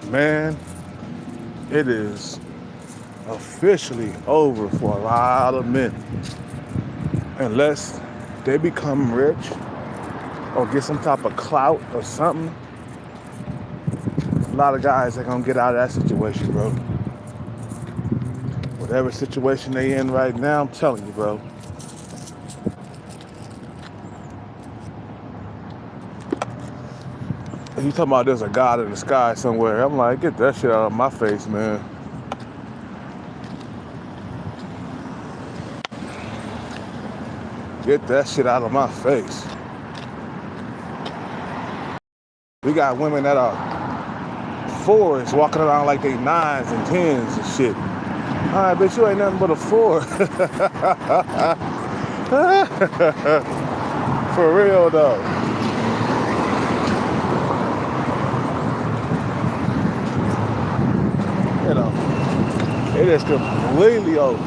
Man, it is officially over for a lot of men. Unless they become rich or get some type of clout or something, a lot of guys are gonna get out of that situation, bro. Whatever situation they in right now, I'm telling you, bro. You talking about there's a God in the sky somewhere. I'm like, get that shit out of my face, man. Get that shit out of my face. We got women that are fours walking around like they nines and tens and shit. All right, bitch, you ain't nothing but a four. For real, though. You know, it is completely over.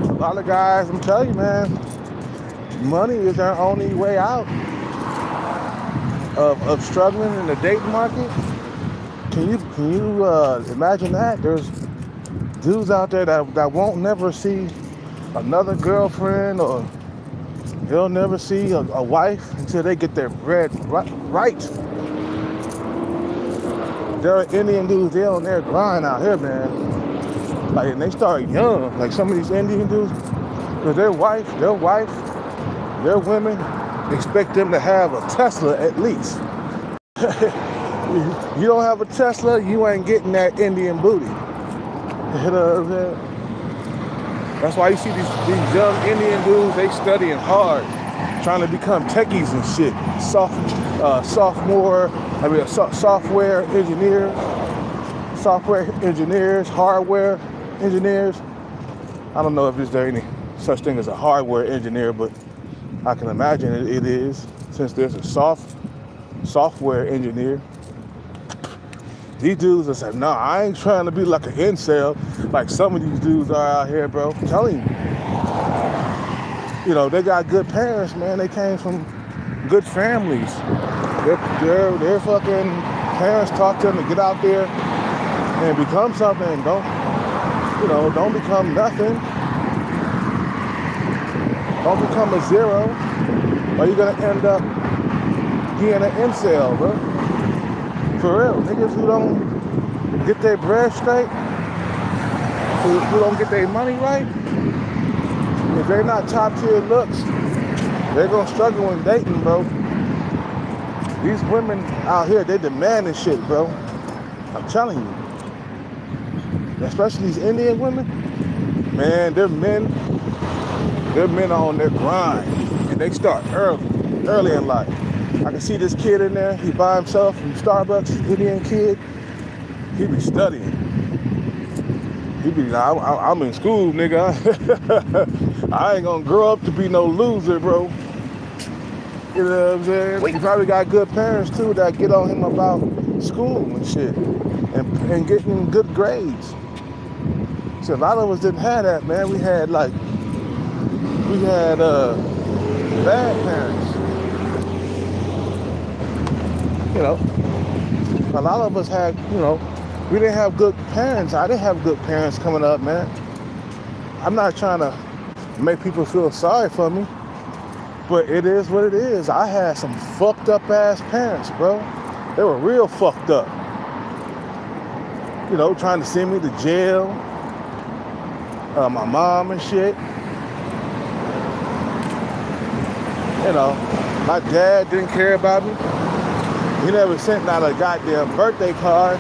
A lot of guys, I'm telling you, man, money is their only way out of struggling in the dating market. Can you imagine that? There's dudes out there that won't never see another girlfriend, or they'll never see a wife until they get their bread right. There are Indian dudes, they're on their grind out here, man. Like, and they start young. Like some of these Indian dudes, because their women expect them to have a Tesla at least. You don't have a Tesla, you ain't getting that Indian booty. You know what I'm saying? That's why you see these young Indian dudes, they studying hard, trying to become techies and shit. Software engineers, hardware engineers. I don't know if there any such thing as a hardware engineer, but I can imagine it is, since there's a software engineer. These dudes are saying, no, I ain't trying to be like an incel, like some of these dudes are out here, bro. I'm telling you. You know, they got good parents, man. They came from good families. Their fucking parents taught them to get out there and become something, and don't become nothing. Don't become a zero, or you're gonna end up being an incel, bro. For real, niggas who don't get their bread straight, who don't get their money right, if they're not top tier looks, they're gonna struggle in dating, bro. These women out here, they demanding shit, bro. I'm telling you. Especially these Indian women, man, they're men are on their grind, and they start early in life. I can see this kid in there, he by himself from Starbucks, Indian kid. He be studying. He be like, I'm in school, nigga. I ain't gonna grow up to be no loser, bro. You know what I'm saying? He probably got good parents too that get on him about school and shit, and getting good grades. So a lot of us didn't have that, man. We had bad parents. You know, a lot of us had, we didn't have good parents. I didn't have good parents coming up, man. I'm not trying to make people feel sorry for me, but it is what it is. I had some fucked up ass parents, bro. They were real fucked up. You know, trying to send me to jail. My mom and shit. You know, my dad didn't care about me. He never sent out a goddamn birthday card,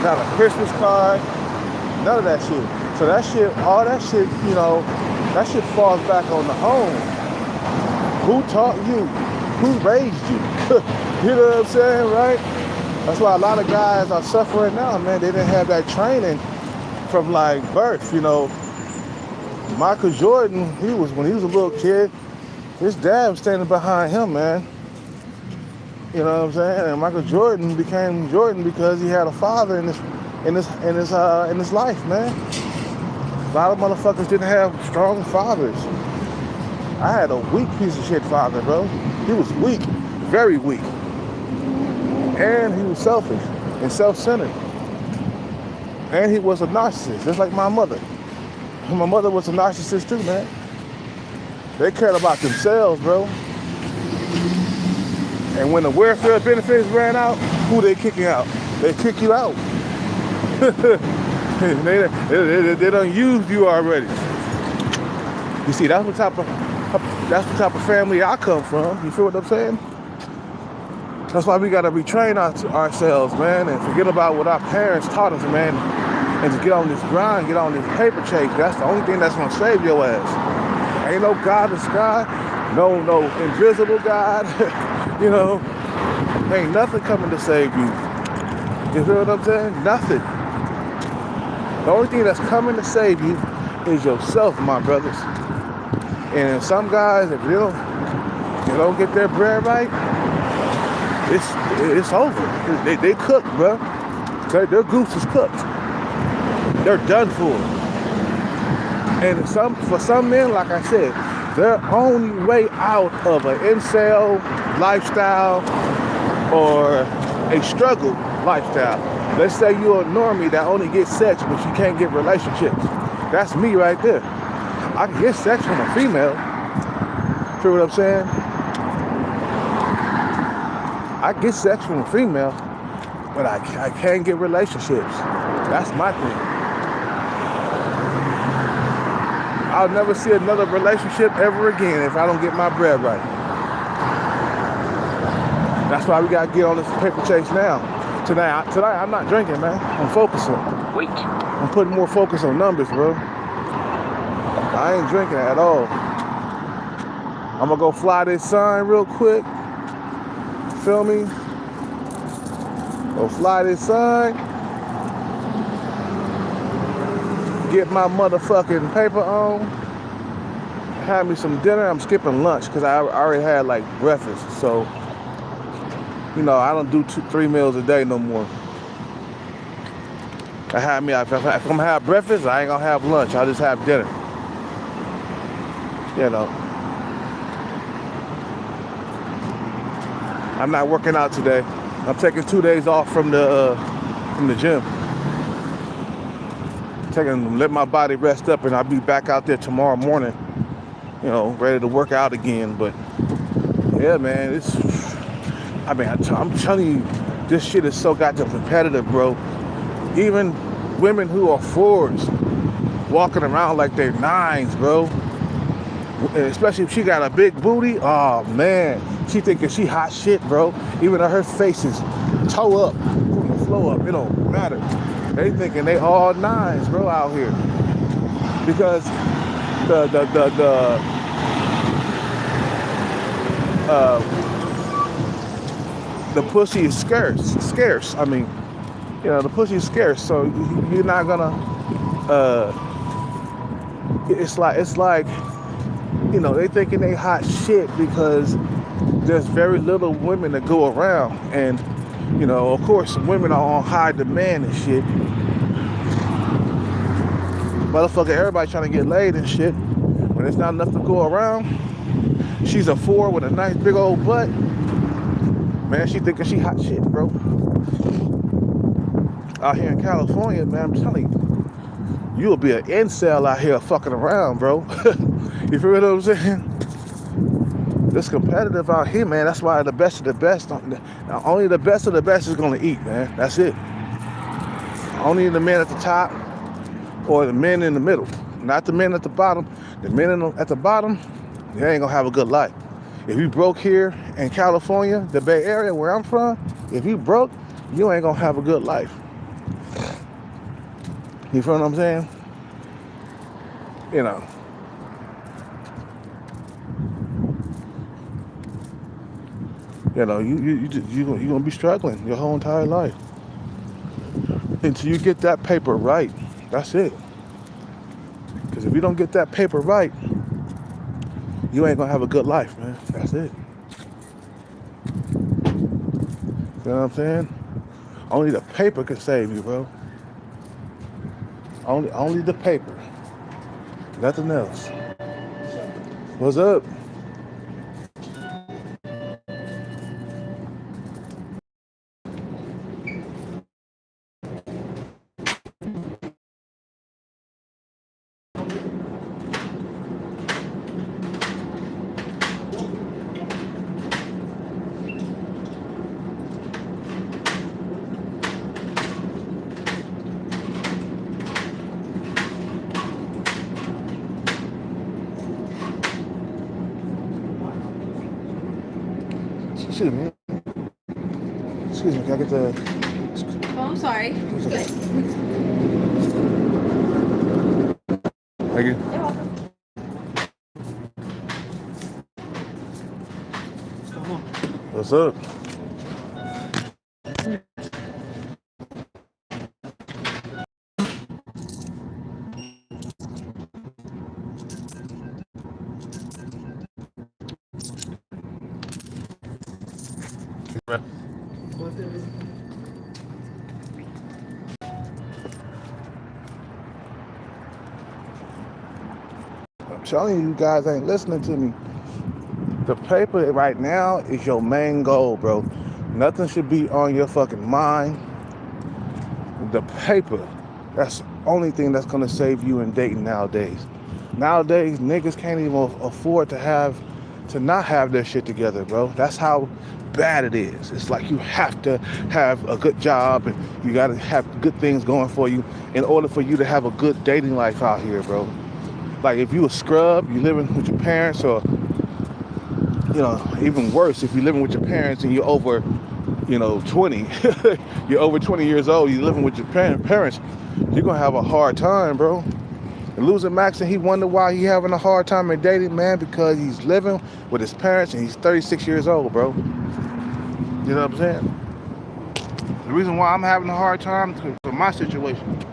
not a Christmas card, none of that shit. So that shit, all that shit, that shit falls back on the home. Who taught you? Who raised you? You know what I'm saying, right? That's why a lot of guys are suffering now, man. They didn't have that training from like birth, you know. Michael Jordan, when he was a little kid, his dad was standing behind him, man. You know what I'm saying? And Michael Jordan became Jordan because he had a father in his life, man. A lot of motherfuckers didn't have strong fathers. I had a weak piece of shit father, bro. He was weak, very weak. And he was selfish and self-centered. And he was a narcissist, just like my mother. My mother was a narcissist too, man. They cared about themselves, bro. And when the welfare benefits ran out, who they kicking out? They kick you out. they done used you already. You see, that's the type of family I come from. You feel what I'm saying? That's why we gotta retrain ourselves, man, and forget about what our parents taught us, man, and to get on this grind, get on this paper chase. That's the only thing that's gonna save your ass. Ain't no God in the sky, no invisible God. You know, ain't nothing coming to save you. You feel what I'm saying? Nothing. The only thing that's coming to save you is yourself, my brothers. And some guys, if they don't get their bread right, it's over. They cook, bro. Their goose is cooked. They're done for. And for some men, like I said, their only way out of an incel lifestyle or a struggle lifestyle. Let's say you're a normie that only gets sex, but you can't get relationships. That's me right there. I can get sex from a female. Feel what I'm saying? I get sex from a female, but I can't get relationships. That's my thing. I'll never see another relationship ever again if I don't get my bread right. That's why we gotta get on this paper chase now. Tonight I'm not drinking, man. I'm focusing. Wait. I'm putting more focus on numbers, bro. I ain't drinking at all. I'm gonna go fly this sign real quick. Feel me? Go fly this sign. Get my motherfucking paper on. Have me some dinner. I'm skipping lunch because I already had like breakfast. So, you know, I don't do 2-3 meals a day no more. If I'm gonna have breakfast, I ain't gonna have lunch. I'll just have dinner. You know. I'm not working out today. I'm taking 2 days off from the gym. Let my body rest up, and I'll be back out there tomorrow morning. You know, ready to work out again. But yeah, man, I'm telling you, this shit is so goddamn competitive, bro. Even women who are 4s walking around like they're 9s, bro. Especially if she got a big booty. Oh man, she thinking she hot shit, bro. Even though her face is toe up from the floor up, it don't matter. They thinking they all 9s, bro, out here. Because the pussy is scarce. I mean, you know, the pussy is scarce, so you're not gonna. It's like, you know, they thinking they hot shit because there's very little women that go around, and you know, of course, women are on high demand and shit. Motherfucker, everybody trying to get laid and shit. When there's not enough to go around, she's a 4 with a nice big old butt. Man, she thinking she hot shit, bro. Out here in California, man, I'm telling you, you'll be an incel out here fucking around, bro. You feel what I'm saying? It's competitive out here, man. That's why the best of the best, only the best of the best is gonna eat, man. That's it. Only the men at the top or the men in the middle. Not the men at the bottom. The men at the bottom, they ain't gonna have a good life. If you broke here in California, the Bay Area where I'm from, if you broke, you ain't gonna have a good life. You feel what I'm saying? You know. you're gonna be struggling your whole entire life until you get that paper right. That's it. Because if you don't get that paper right, you ain't gonna have a good life, man. That's it. You know what I'm saying? Only the paper can save you, bro. Only the paper. Nothing else. What's up? Excuse me. Excuse me, can I get the... Oh, I'm sorry. Okay. Thank you. You're welcome. What's up? I'm telling you, you guys ain't listening to me. The paper right now is your main goal, bro. Nothing should be on your fucking mind. The paper, that's the only thing that's gonna save you in dating nowadays. Nowadays, niggas can't even afford to not have their shit together, bro. That's how bad it is. It's like you have to have a good job and you gotta have good things going for you in order for you to have a good dating life out here, bro. Like if you a scrub, you living with your parents, or even worse, if you're living with your parents and you're over, 20, you're over 20 years old, you're living with your parents, you're gonna have a hard time, bro. And losing Max, and he wonder why he having a hard time in dating, man, because he's living with his parents and he's 36 years old, bro. You know what I'm saying? The reason why I'm having a hard time for my situation.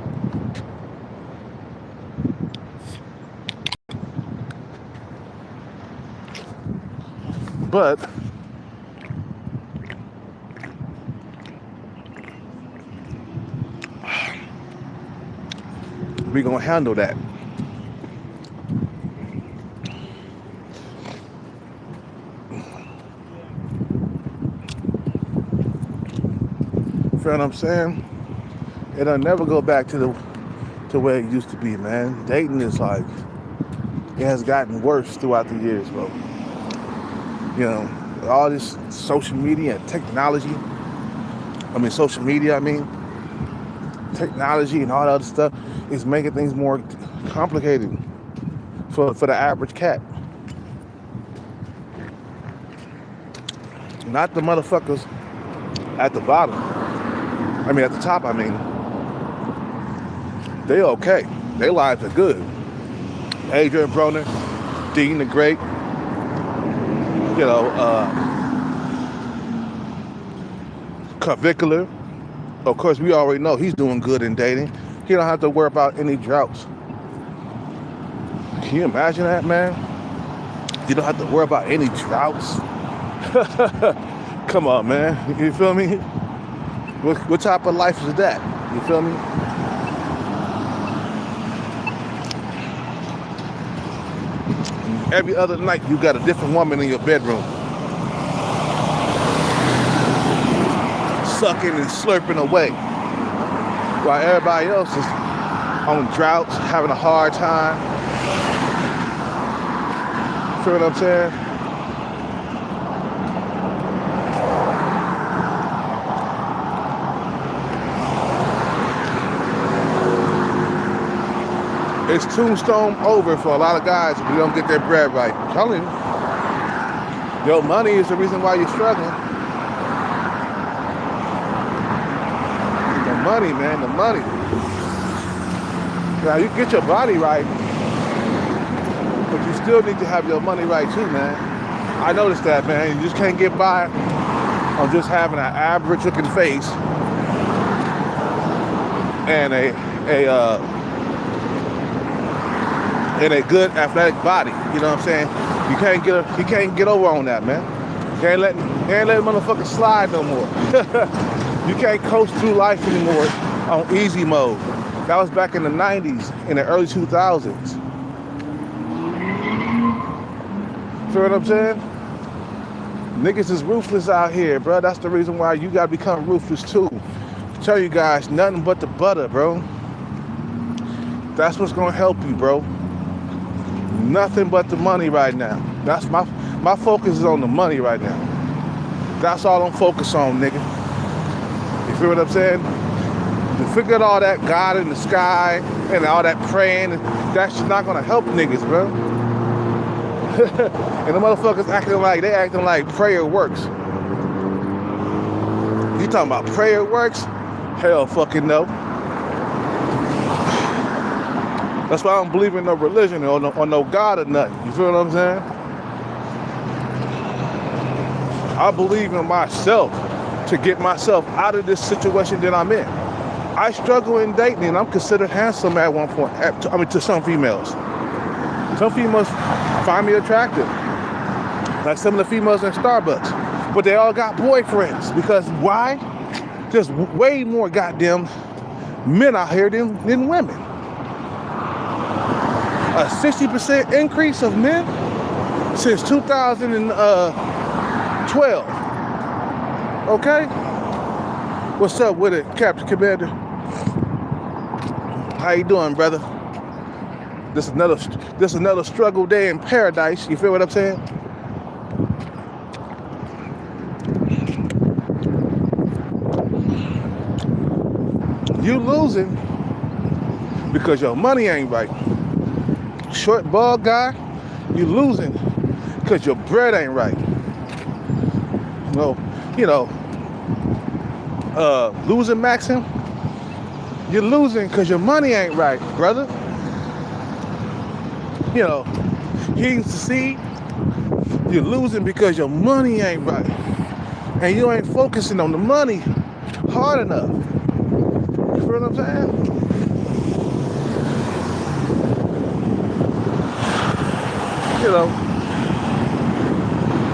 But we gonna handle that. Feel what I'm saying? It'll never go back to where it used to be, man. Dating is like, it has gotten worse throughout the years, bro. All this social media and technology. Technology and all that other stuff is making things more complicated for the average cat. Not the motherfuckers at the bottom. At the top, They okay. Their lives are good. Adrian Broner, Dean the Great, Clavicular. Of course, we already know he's doing good in dating. He don't have to worry about any droughts. Can you imagine that, man? You don't have to worry about any droughts. Come on, man. You feel me? What type of life is that? You feel me? Every other night, you got a different woman in your bedroom. Sucking and slurping away. While everybody else is on droughts, having a hard time. Feel what I'm saying? It's tombstone over for a lot of guys if you don't get their bread right. I'm telling you. Your money is the reason why you're struggling. The money, man, the money. Now, you get your body right, but you still need to have your money right too, man. I noticed that, man. You just can't get by on just having an average looking face and a good athletic body. You know what I'm saying? You can't get over on that, man. You ain't letting motherfuckers slide no more. You can't coast through life anymore on easy mode. That was back in the 90s, in the early 2000s. Feel what I'm saying? Niggas is ruthless out here, bro. That's the reason why you gotta become ruthless too. I tell you guys, nothing but the butter, bro. That's what's gonna help you, bro. Nothing but the money right now. That's my focus is on the money right now. That's all I'm focused on, nigga. You feel what I'm saying? You figured all that God in the sky and all that praying, that's not gonna help niggas, bro. And the motherfuckers acting like prayer works. You talking about prayer works? Hell fucking no. That's why I don't believe in no religion or no God or nothing. You feel what I'm saying? I believe in myself to get myself out of this situation that I'm in. I struggle in dating and I'm considered handsome at one point. To some females. Some females find me attractive. Like some of the females in Starbucks. But they all got boyfriends. Because why? There's way more goddamn men out here than women. A 60% increase of men since 2012. Okay? What's up with it, Captain Commander? How you doing, brother? This another struggle day in paradise. You feel what I'm saying? You losing because your money ain't right. Short bald guy, you losing because your bread ain't right. Losing Maxim, you're losing because your money ain't right, brother. He's the seed, you're losing because your money ain't right. And you ain't focusing on the money hard enough. You feel what I'm saying?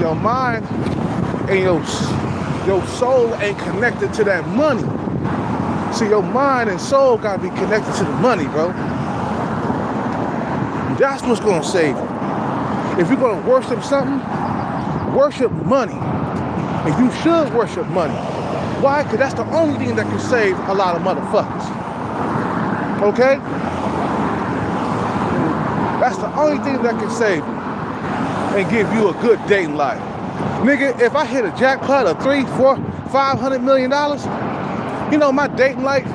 Your mind and your soul ain't connected to that money. See, your mind and soul gotta be connected to the money, bro. That's what's gonna save you. If you're gonna worship something, worship money. And you should worship money. Why? Because that's the only thing that can save a lot of motherfuckers. Okay? That's the only thing that can save you and give you a good dating life. Nigga, if I hit a jackpot of $300, $400, $500 million, my dating life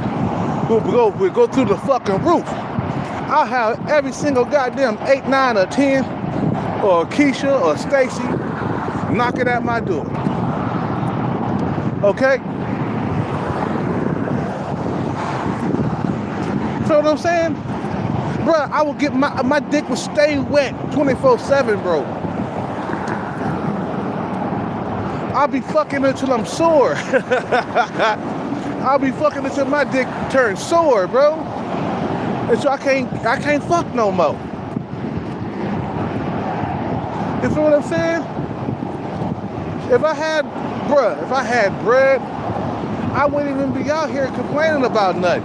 will go through the fucking roof. I'll have every single goddamn 8, 9, or 10, or Keisha or Stacy knocking at my door. Okay? Feel what I'm saying? Bruh, I will get my dick will stay wet 24/7, bro. I'll be fucking until I'm sore. I'll be fucking until my dick turns sore, bro. And so I can't fuck no more. You feel what I'm saying? If I had bread, I wouldn't even be out here complaining about nothing.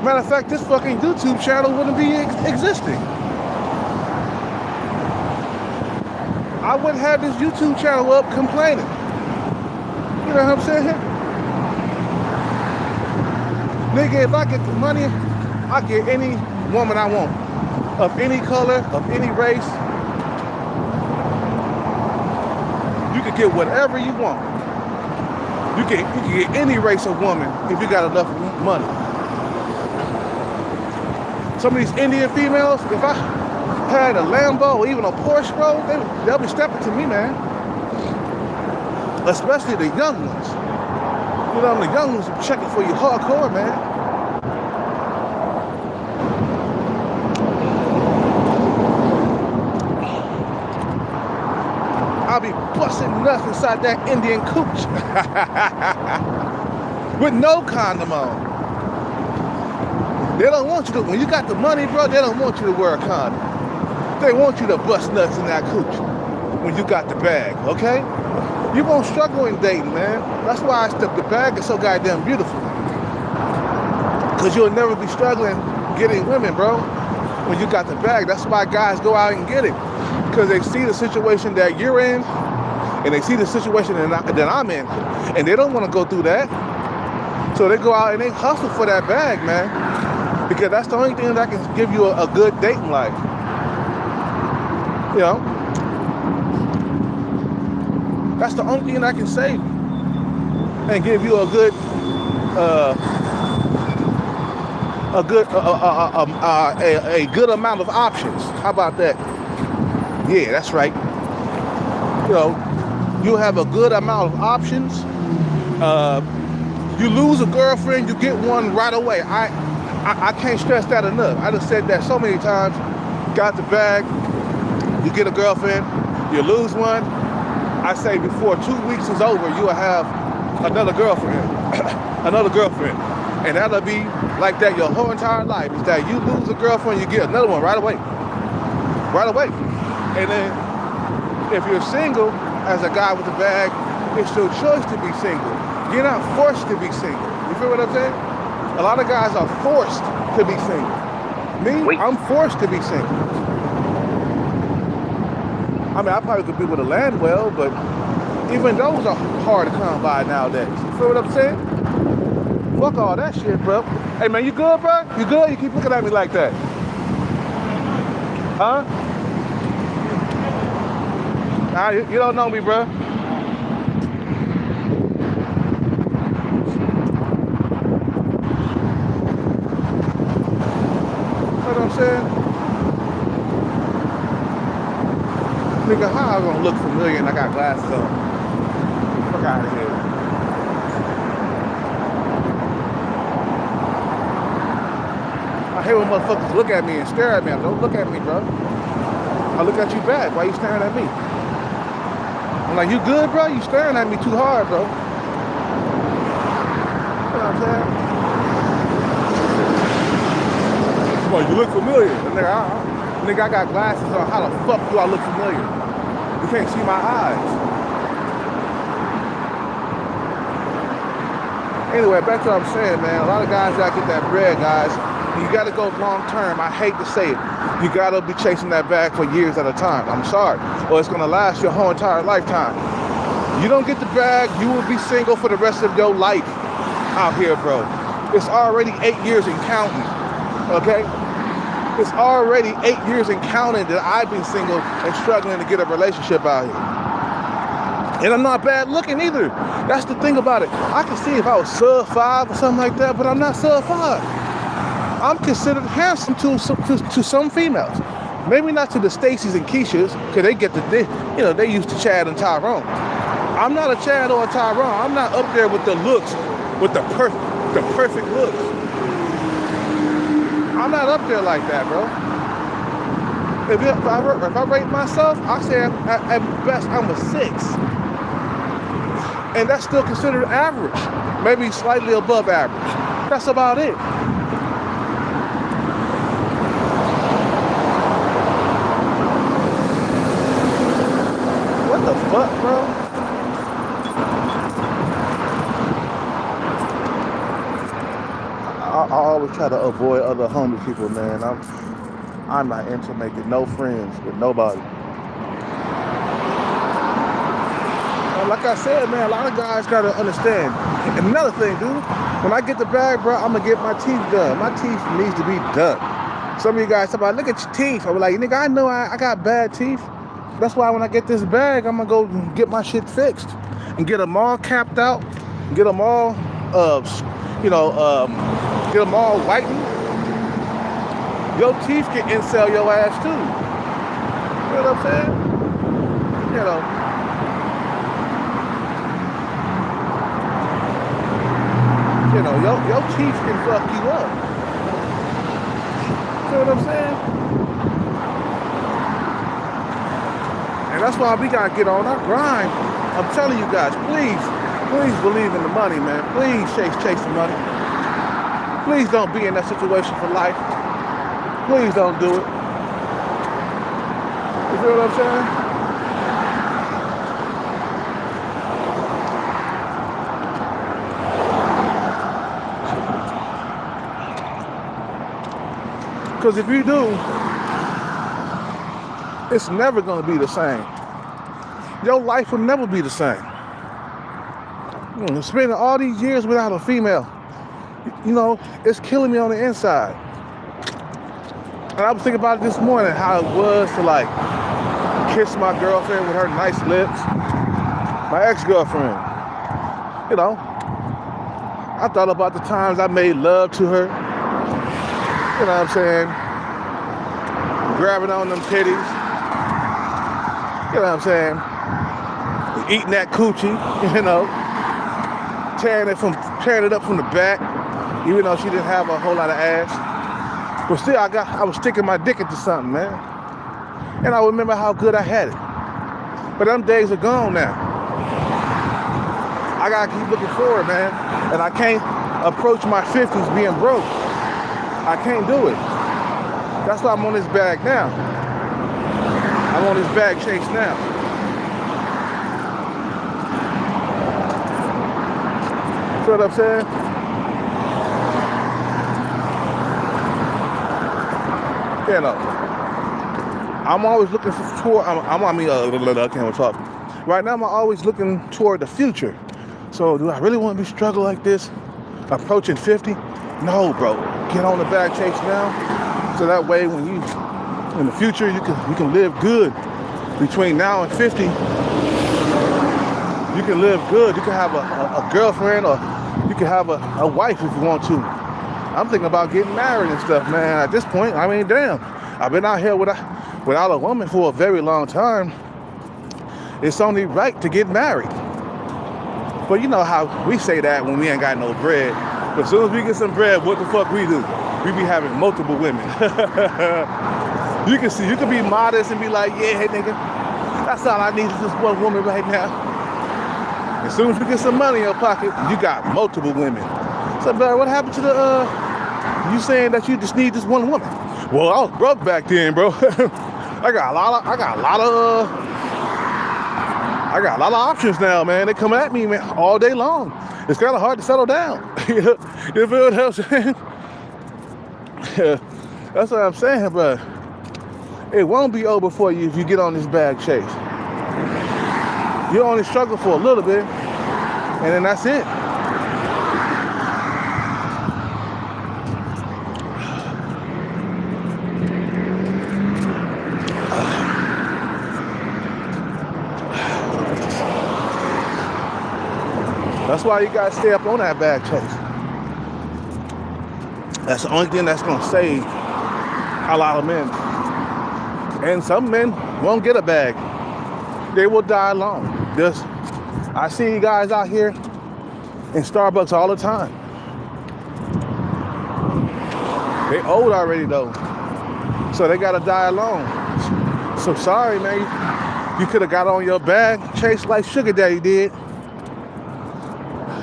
Matter of fact, this fucking YouTube channel wouldn't be existing. I wouldn't have this YouTube channel up complaining. You know what I'm saying? Nigga, if I get the money, I get any woman I want. Of any color, of any race. You can get whatever you want. You can get any race of woman if you got enough money. Some of these Indian females, if I had a Lambo or even a Porsche, bro, they'll be stepping to me, man. Especially the young ones. The young ones are checking for you hardcore, man. I'll be busting nuts inside that Indian cooch with no condom on. They don't want you to, when you got the money, bro, they don't want you to wear a condom. They want you to bust nuts in that cooch when you got the bag, okay? You won't struggle in dating, man. That's why the bag is so goddamn beautiful. Because you'll never be struggling getting women, bro, when you got the bag. That's why guys go out and get it. Because they see the situation that you're in, and they see the situation that I'm in, and they don't want to go through that. So they go out and they hustle for that bag, man. Because that's the only thing that can give you a good dating life. You know? That's the only thing that can save you and give you a good amount of options. How about that? Yeah, that's right. You know, you have a good amount of options. You lose a girlfriend, you get one right away. I can't stress that enough. I just said that so many times. Got the bag, you get a girlfriend, you lose one. I say before 2 weeks is over, you will have another girlfriend, another girlfriend. And that'll be like that your whole entire life. Is that you lose a girlfriend, you get another one right away. Right away. And then if you're single, as a guy with a bag, it's your choice to be single. You're not forced to be single. You feel what I'm saying? A lot of guys are forced to be single. Me, I'm forced to be single. I mean, I probably could be with a land well, but even those are hard to come by nowadays. You feel what I'm saying? Fuck all that shit, bro. Hey, man, you good, bro? You good? You keep looking at me like that. Huh? Nah, you don't know me, bro. You know what I'm saying? Nigga, how I gonna look familiar and I got glasses on? Fuck out of here. I hate when motherfuckers look at me and stare at me. Don't look at me, bro. I look at you back. Why you staring at me? I'm like, you good, bro? You staring at me too hard, bro. You know what I'm saying? Well, you look familiar. Nigga, I got glasses on. How the fuck do I look familiar? You can't see my eyes. Anyway, back to what I'm saying, man. A lot of guys gotta get that bread, guys. You gotta go long term. I hate to say it. You gotta be chasing that bag for years at a time. I'm sorry. Or it's gonna last your whole entire lifetime. You don't get the bag, you will be single for the rest of your life out here, bro. It's already 8 years and counting, okay? It's already 8 years and counting that I've been single and struggling to get a relationship out here. And I'm not bad looking either. That's the thing about it. I can see if I was sub 5 or something like that, but I'm not sub 5. I'm considered handsome to some females. Maybe not to the Stacy's and Keishas, because they used to Chad and Tyrone. I'm not a Chad or a Tyrone. I'm not up there with the looks, with the perfect looks. I'm not up there like that, bro. If I rate myself, I say at best I'm a 6. And that's still considered average. Maybe slightly above average. That's about it. What the fuck, bro? I always try to avoid other homeless people, man. I'm not into making no friends with nobody. Like I said, man, a lot of guys gotta understand. And another thing, dude, when I get the bag, bro, I'm gonna get my teeth done. My teeth needs to be done. Some of you guys talk about, look at your teeth. I'm like, nigga, I know I got bad teeth. That's why when I get this bag, I'm gonna go get my shit fixed and get them all capped out, get them all, get them all whitened. Your teeth can incel your ass too. You know what I'm saying? You know. You know, your teeth can fuck you up. You know what I'm saying? And that's why we gotta get on our grind. I'm telling you guys, please believe in the money, man. Please chase the money. Please don't be in that situation for life. Please don't do it. You feel what I'm saying? Because if you do, it's never going to be the same. Your life will never be the same. Spending all these years without a female, it's killing me on the inside. And I was thinking about it this morning, how it was to like kiss my girlfriend with her nice lips, my ex-girlfriend. I thought about the times I made love to her. You know what I'm saying? Grabbing on them titties. You know what I'm saying? Eating that coochie, tearing it up from the back, even though she didn't have a whole lot of ass. But still, I was sticking my dick into something, man. And I remember how good I had it. But them days are gone now. I gotta keep looking forward, man. And I can't approach my 50s being broke. I can't do it. That's why I'm on this bag now. I'm on this bag chase now. See what I'm saying? I'm always looking toward. I can't talk. Right now, I'm always looking toward the future. So, do I really want to be struggling like this, approaching 50? No, bro. Get on the bag chase now, so that way when you in the future you can live good. Between now and 50, you can live good. You can have a girlfriend, or you can have a wife if you want to. I'm thinking about getting married and stuff, man. At this point, I mean, damn, I've been out here without a woman for a very long time. It's only right to get married. But you know how we say that when we ain't got no bread. But as soon as we get some bread, what the fuck we do? We be having multiple women. You can be modest and be like, yeah, hey nigga, that's all I need is just one woman right now. As soon as you get some money in your pocket, you got multiple women. So, bro, what happened to you saying that you just need this one woman? Well, I was broke back then, bro. I got a lot of options now, man. They come at me, man, all day long. It's kind of hard to settle down. You feel what I'm saying? That's what I'm saying, bro. It won't be over for you if you get on this bag chase. You only struggle for a little bit, and then that's it. That's why you gotta stay up on that bag chase. That's the only thing that's gonna save a lot of men. And some men won't get a bag. They will die alone. I see you guys out here in Starbucks all the time. They old already though, so they gotta die alone. So sorry, man. You could have got on your bag chase like Sugar Daddy did.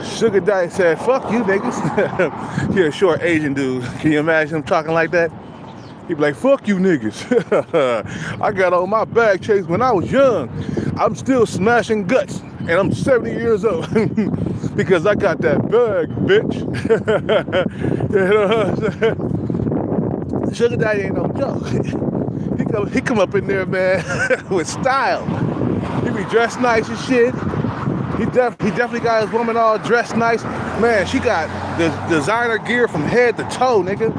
Sugar Daddy said, fuck you niggas. He a short Asian dude. Can you imagine him talking like that? He'd be like, fuck you niggas. I got on my bag chase when I was young. I'm still smashing guts, and I'm 70 years old. Because I got that bag, bitch. You know what I'm saying? Sugar Daddy ain't no joke. He come up in there, man, with style. He be dressed nice and shit. He definitely got his woman all dressed nice. Man, she got the designer gear from head to toe, nigga.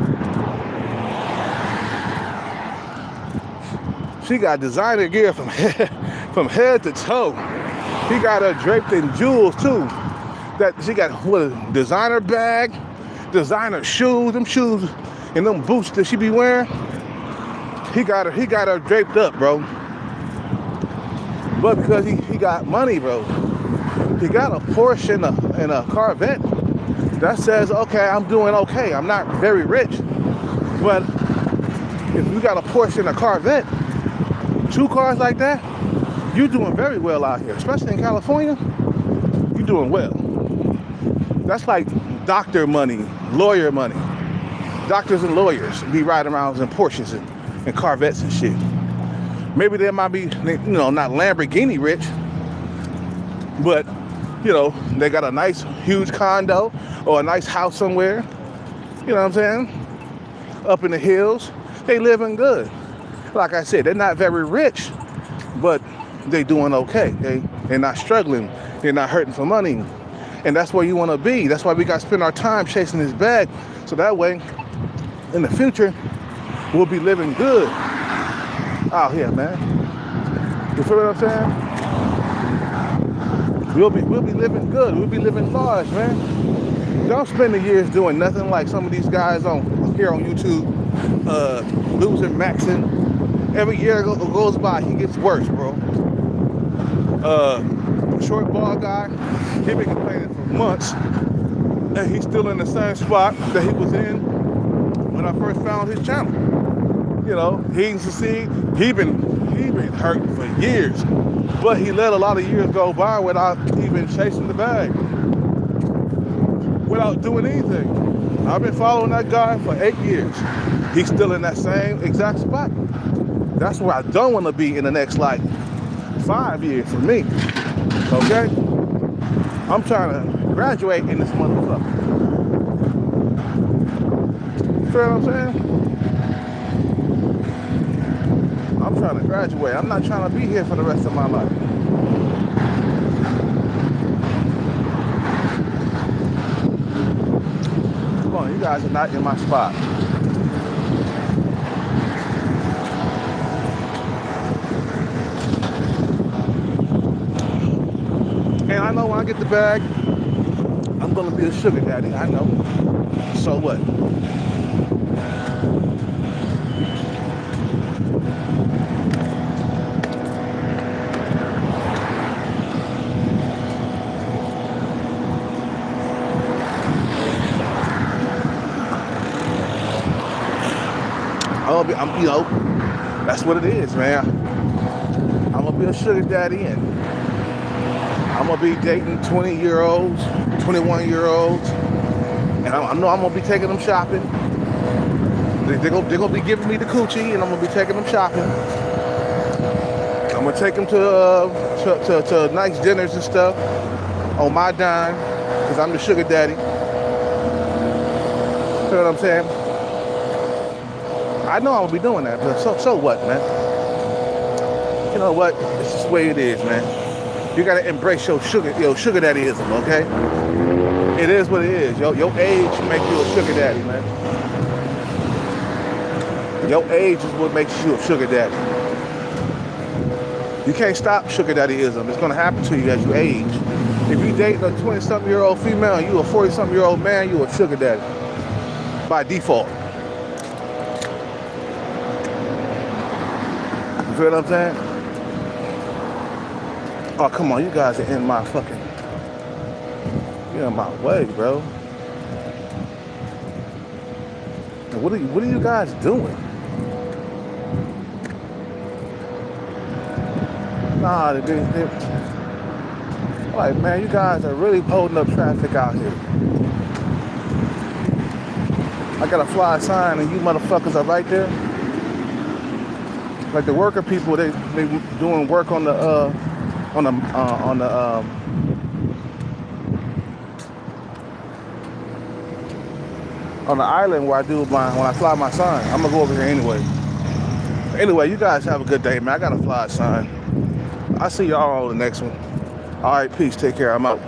She got designer gear from head to toe. He got her draped in jewels too. That she got a designer bag, designer shoes, them shoes and them boots that she be wearing. He got her draped up, bro. But because he got money, bro. He got a Porsche and a Corvette. That says, okay, I'm doing okay. I'm not very rich. But if you got a Porsche and a Corvette, two cars like that, you're doing very well out here, especially in California. You're doing well. That's like doctor money, lawyer money. Doctors and lawyers be riding around in Porsches and Corvettes and shit. Maybe they might be, not Lamborghini rich, but, they got a nice, huge condo or a nice house somewhere. You know what I'm saying? Up in the hills. They living good. Like I said, they're not very rich, but they doing okay. They're not struggling. They're not hurting for money. And that's where you want to be. That's why we got to spend our time chasing this bag. So that way, in the future, we'll be living good out here, man. You feel what I'm saying? We'll be living good. We'll be living large, man. Don't spend the years doing nothing like some of these guys here on YouTube, losing, maxing. Every year goes by, he gets worse, bro. Short ball guy, he been complaining for months, and he's still in the same spot that he was in when I first found his channel. He didn't succeed. He been hurting for years, but he let a lot of years go by without even chasing the bag, without doing anything. I've been following that guy for 8 years. He's still in that same exact spot. That's where I don't want to be in the next 5 years for me. Okay? I'm trying to graduate in this motherfucker. You feel what I'm saying? I'm trying to graduate. I'm not trying to be here for the rest of my life. Come on, you guys are not in my spot. And I know when I get the bag, I'm gonna be a sugar daddy. I know. So what? That's what it is, man. I'm gonna be a sugar daddy, and I'm gonna be dating 20-year-olds, 21-year-olds, and I know I'm gonna be taking them shopping. They're gonna be giving me the coochie, and I'm gonna be taking them shopping. I'm gonna take them to nice dinners and stuff on my dime, because I'm the sugar daddy. You know what I'm saying? I know I'm gonna be doing that, but so what, man? You know what? It's just the way it is, man. You gotta embrace your sugar daddyism, okay? It is what it is. Your age makes you a sugar daddy, man. Your age is what makes you a sugar daddy. You can't stop sugar daddyism. It's gonna happen to you as you age. If you date a 20-something-year-old female and you a 40-something-year-old man, you a sugar daddy by default. You feel what I'm saying? Oh, come on, you guys are in my fucking... You're in my way, bro. And what are you guys doing? Nah, they like, man, you guys are really holding up traffic out here. I got a fly sign and you motherfuckers are right there. Like the worker people, they doing work on the island where I do when I fly my sign. I'm gonna go over here anyway. Anyway, you guys have a good day, man. I got a fly sign. I'll see y'all on the next one. All right, peace. Take care. I'm out.